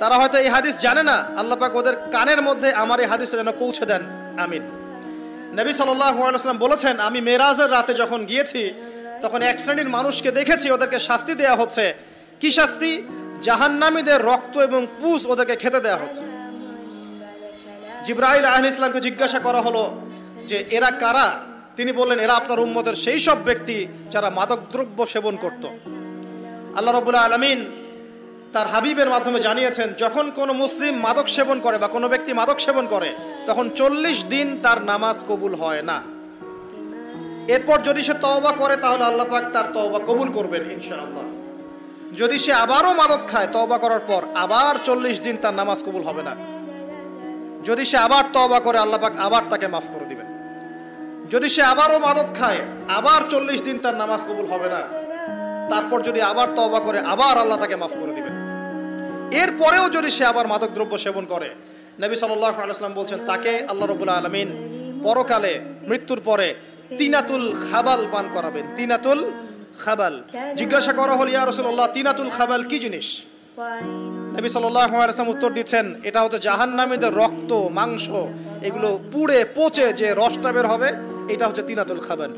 তারা হয়তো এই হাদিস জানে না, আল্লাহ পাক ওদের কানের মধ্যে আমার এই হাদিসটা যেন পৌঁছে দেন, আমিন। নবী সাল্লাল্লাহু আলাইহি ওয়াসাল্লাম বলেছেন, আমি মেরাজের রাতে যখন গিয়েছি তখন এক শ্রেণীর মানুষকে দেখেছি, ওদেরকে শাস্তি দেয়া হচ্ছে। কি শাস্তি? জাহান্নামীদের রক্ত এবং পুঁজ ওদেরকে খেতে দেয়া হচ্ছে। জিবরাইল আলাইহিস সালামকে জিজ্ঞাসা করা হলো যে এরা কারা? তিনি বললেন, এরা আপনার উম্মতের সেই সব ব্যক্তি যারা মাদকদ্রব্য সেবন করত। আল্লাহ রাব্বুল আলামিন তার হাবিবের মাধ্যমে জানিয়েছেন, যখন কোনো মুসলিম মাদক সেবন করে বা কোনো ব্যক্তি মাদক সেবন করে তখন 40 দিন তার নামাজ কবুল হয় না। এরপর যদি সে তওবা করে তাহলে আল্লাহ পাক তার তওবা কবুল করবেন ইনশাআল্লাহ। যদি সে আবারও মাদক খায় তওবা করার পর, আবার 40 দিন তার নামাজ কবুল হবে না। যদি সে আবার তওবা করে আল্লাহ পাক আবার তাকে মাফ করে দিবেন। যদি সে আবারও মাদক খায় আবার 40 দিন তার নামাজ কবুল হবে না। তারপর যদি আবার তওবা করে আবার আল্লাহ তাকে মাফ করে দিবেন। এরপরেও যদি সে আবার মাদক দ্রব্য সেবন করে, নবী সাল্লাল্লাহু আলাইহি ওয়াসাল্লাম বলছেন তাকে আল্লাহ রাব্বুল আলামিন পরকালে মৃত্যুর পরে তিনাতুল খাবাল পান করাবেন। তিনাতুল খাবাল। জিজ্ঞাসা করা হল, ইয়া রাসূলুল্লাহ, তিনাতুল খাবাল কি জিনিস? নবী সাল্লাল্লাহু আলাইহি ওয়াসাল্লাম উত্তর দিচ্ছেন, এটা হচ্ছে জাহান্নামীদের রক্ত, মাংস, এগুলো পুড়ে পচে যে রসটা বের হবে, এটা হচ্ছে তিনাতুল খাবাল।